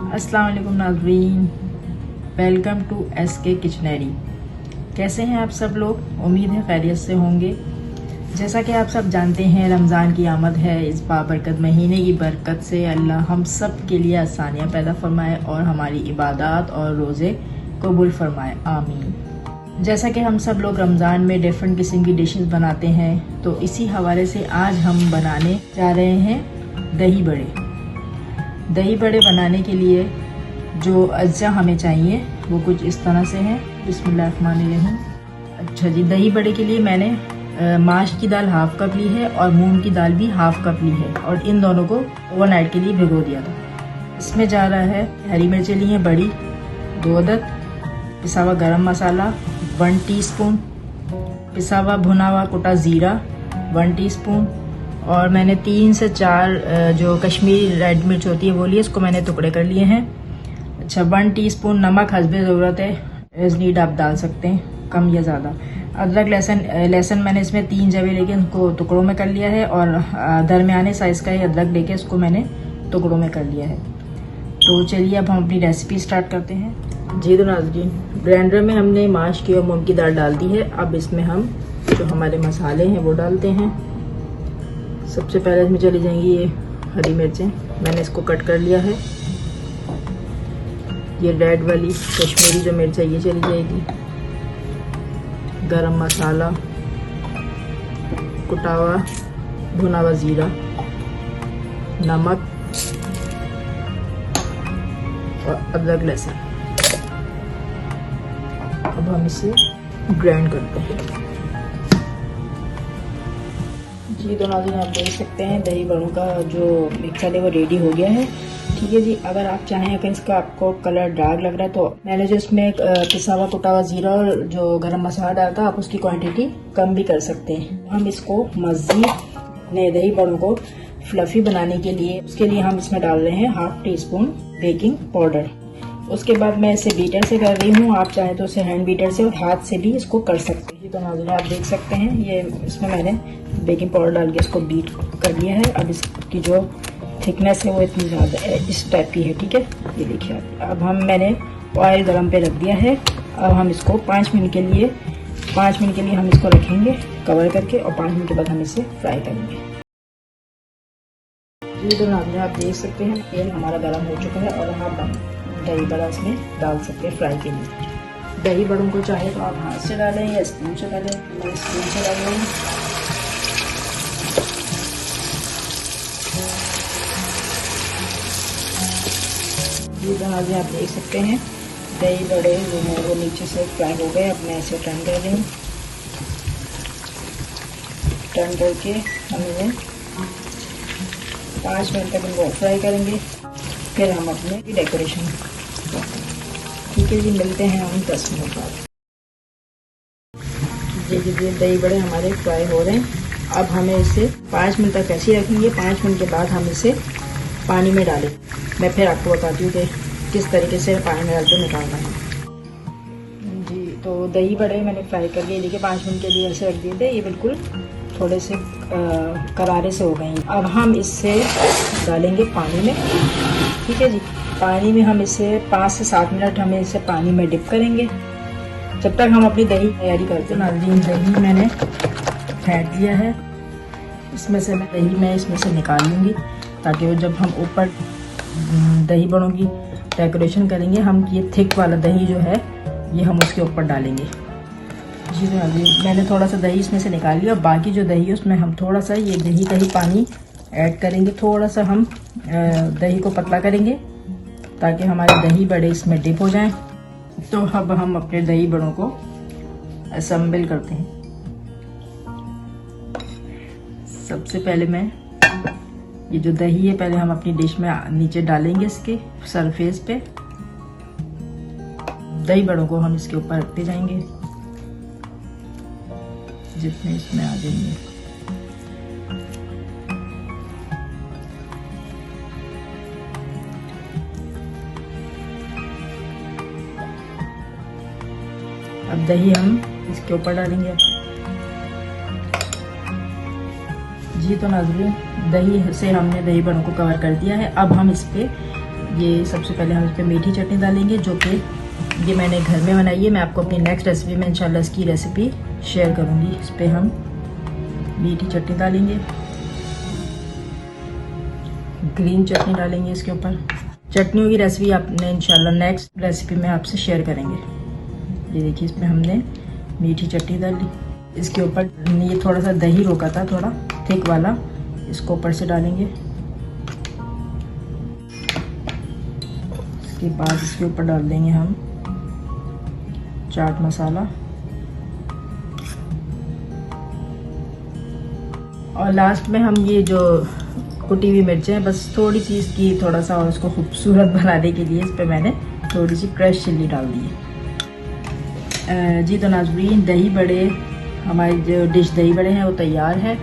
अस्सलाम वालेकुम नाज़रीन, वेलकम टू SK किचनरी। कैसे हैं आप सब लोग? उम्मीद है खैरियत से होंगे। जैसा कि आप सब जानते हैं, रमज़ान की आमद है। इस बाबरकत महीने की बरकत से अल्लाह हम सब के लिए आसानियाँ पैदा फरमाए और हमारी इबादत और रोज़े कबूल फरमाए, आमीन। जैसा कि हम सब लोग रमज़ान में डिफरेंट किस्म की डिशेस बनाते हैं, तो इसी हवाले से आज हम बनाने जा रहे हैं दही बड़े। दही बड़े बनाने के लिए जो अज्जा हमें चाहिए वो कुछ इस तरह से हैं। बिस्मिल्लाहिर्रहमानिर्रहीम। अच्छा जी, दही बड़े के लिए मैंने माश की दाल हाफ कप ली है और मूंग की दाल भी हाफ कप ली है और इन दोनों को ओवरनाइट के लिए भिगो दिया था। इसमें जा रहा है हरी मिर्चें ली हैं बड़ी 2 अदद, पिसा हुआ गरम मसाला 1 टीस्पून, पिसा हुआ भुना हुआ कुटा ज़ीरा 1 टीस्पून और मैंने 3 से 4 जो कश्मीरी रेड मिर्च होती है वो लिए, इसको मैंने टुकड़े कर लिए हैं। अच्छा, 1 टीस्पून नमक हस्बे ज़रूरत है, एज नीड आप डाल सकते हैं, कम या ज़्यादा। अदरक लहसुन मैंने इसमें 3 जवे लेके उनको टुकड़ों में कर लिया है और दरमियाने साइज़ का ही अदरक लेके इसको मैंने टुकड़ों में कर लिया है। तो चलिए अब हम अपनी रेसिपी स्टार्ट करते हैं। जी तो नाज़रीन, ब्लेंडर में हमने माश की और मूंग की दाल डाल दी है। अब इसमें हम जो हमारे मसाले हैं वो डालते हैं। सबसे पहले इसमें चली जाएंगी ये हरी मिर्चें, मैंने इसको कट कर लिया है। ये रेड वाली कश्मीरी जो मिर्च है ये चली जाएगी। गरम मसाला, कुटा हुआ भुना हुआ ज़ीरा, नमक और अदरक लहसुन। अब हम इसे ग्राइंड करते हैं। जी तो नाज़रीन, आप देख सकते हैं दही बड़ों का जो मिक्सर है वो रेडी हो गया है। ठीक है जी, अगर आप चाहें, अगर इसका आपको कलर डार्क लग रहा है तो मैंने जो इसमें पिसा हुआ कुटा हुआ ज़ीरा और जो गरम मसाला डाला था, आप उसकी क्वांटिटी कम भी कर सकते हैं। हम इसको मज़ीद नए दही बड़ों को फ्लफ़ी बनाने के लिए, उसके लिए हम इसमें डाल रहे हैं 1/2 टीस्पून बेकिंग पाउडर। उसके बाद मैं इसे बीटर से कर रही हूँ, आप चाहें तो इसे हैंड बीटर से और हाथ से भी इसको कर सकते हैं। तो नाज़रीन आप देख सकते हैं ये इसमें मैंने बेकिंग पाउडर डाल के इसको बीट कर लिया है। अब इसकी जो थिकनेस है वो इतनी ज़्यादा इस टाइप की है। ठीक है, ये देखिए आप। अब मैंने ऑयल गरम पे रख दिया है। अब हम इसको 5 मिनट के लिए हम इसको रखेंगे कवर करके और 5 मिनट के बाद हम इसे फ्राई करेंगे। जी तो नाज़रीन आप देख सकते हैं तेल हमारा गर्म हो चुका है और हम दही बड़ा इसमें डाल सकते हैं फ्राई के लिए। दही बड़ों को चाहे तो आप हाथ से डालें या स्पून से डालें। मैं स्पून से डाल रही हूँ। ये तो आज आप देख सकते हैं दही बड़े जो हैं वो नीचे से फ्राई हो गए। अब मैं इसे टर्न कर रही हूँ। टर्न करके हम इन्हें 5 मिनट तक इनको फ्राई करेंगे, फिर हम अपने डेकोरेशन। ठीक है जी, मिलते हैं हम 10 मिनट बाद। जी दही बड़े हमारे फ्राई हो रहे हैं। अब हमें इसे 5 मिनट तक ऐसे ही रखेंगे। 5 मिनट के बाद हम इसे पानी में डालें। मैं फिर आपको बताती हूँ कि किस तरीके से पानी में डाल के निकालना है। जी तो दही बड़े मैंने फ्राई कर लिए। देखिए 5 मिनट के लिए ऐसे रख दिए थे, ये बिल्कुल थोड़े से करारे से हो गए हैं। अब हम इससे डालेंगे पानी में। ठीक है जी, पानी में हम इसे 5 से 7 मिनट हमें इसे पानी में डिप करेंगे जब तक हम अपनी दही तैयारी करते हैं। नाज़रीन दही मैंने फेंट दिया है, इसमें से मैं इसमें से निकाल लूँगी ताकि वो जब हम ऊपर दही बड़ों की डेकोरेशन करेंगे, हम ये थिक वाला दही जो है ये हम उसके ऊपर डालेंगे। जी नाज़रीन मैंने थोड़ा सा दही इसमें से निकाल लिया और बाकी जो दही है उसमें हम थोड़ा सा ये दही का ही पानी ऐड करेंगे। थोड़ा सा हम दही को पतला करेंगे ताकि हमारे दही बड़े इसमें डिप हो जाएं। तो अब हम अपने दही बड़ों को असेंबल करते हैं। सबसे पहले मैं ये जो दही है पहले हम अपनी डिश में नीचे डालेंगे, इसके सरफेस पे दही बड़ों को हम इसके ऊपर रखते जाएंगे जितने इसमें आ जाएंगे। अब दही हम इसके ऊपर डालेंगे। जी तो नाज़रीन दही से हमने दही बड़ों को कवर कर दिया है। अब हम इस पे ये सबसे पहले हम इस पर मीठी चटनी डालेंगे, जो कि ये मैंने घर में बनाई है। मैं आपको अपनी नेक्स्ट रेसिपी में इंशाल्लाह इसकी रेसिपी शेयर करूँगी। इस पर हम मीठी चटनी डालेंगे, ग्रीन चटनी डालेंगे इसके ऊपर। चटनियों की रेसिपी आपने इंशाल्लाह नेक्स्ट रेसिपी में आपसे शेयर करेंगे। ये देखिए, इसमें हमने मीठी चटनी डाली। इसके ऊपर ये थोड़ा सा दही रोका था, थोड़ा थिक वाला, इसको ऊपर से डालेंगे। इसके बाद इसके ऊपर डाल देंगे हम चाट मसाला, और लास्ट में हम ये जो कुटी हुई मिर्चें, बस थोड़ी सी इसकी थोड़ा सा और इसको खूबसूरत बनाने के लिए इस पर मैंने थोड़ी सी क्रश चिल्ली डाल दी है। जी तो नाज़रीन, दही बड़े, हमारी जो डिश दही बड़े हैं वो तैयार है,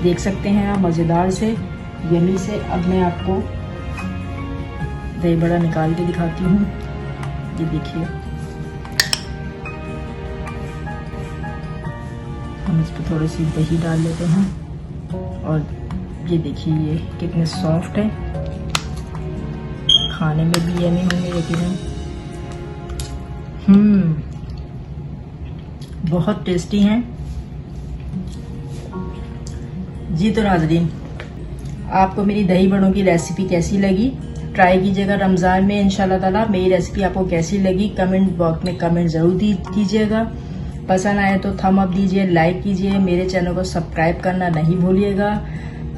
देख सकते हैं आप, मज़ेदार से, यमी से। अब मैं आपको दही बड़ा निकाल के दिखाती हूँ। ये देखिए, हम इस पर थोड़ी सी दही डाल लेते हैं, और ये देखिए ये कितने सॉफ्ट है, खाने में भी यमी होंगे यकीनन। बहुत टेस्टी हैं। जी तो नाज़रीन, आपको मेरी दही बड़ों की रेसिपी कैसी लगी? ट्राई कीजिएगा रमज़ान में इंशाल्लाह ताला। मेरी रेसिपी आपको कैसी लगी कमेंट बॉक्स में कमेंट ज़रूर कीजिएगा। पसंद आए तो थम अप दीजिए, लाइक कीजिए, मेरे चैनल को सब्सक्राइब करना नहीं भूलिएगा।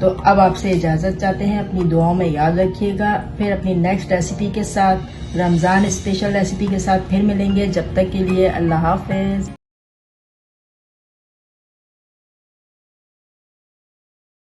तो अब आपसे इजाज़त चाहते हैं, अपनी दुआओं में याद रखिएगा। फिर अपनी नेक्स्ट रेसिपी के साथ, रमज़ान स्पेशल रेसिपी के साथ फिर मिलेंगे। जब तक के लिए अल्लाह हाफ़िज़।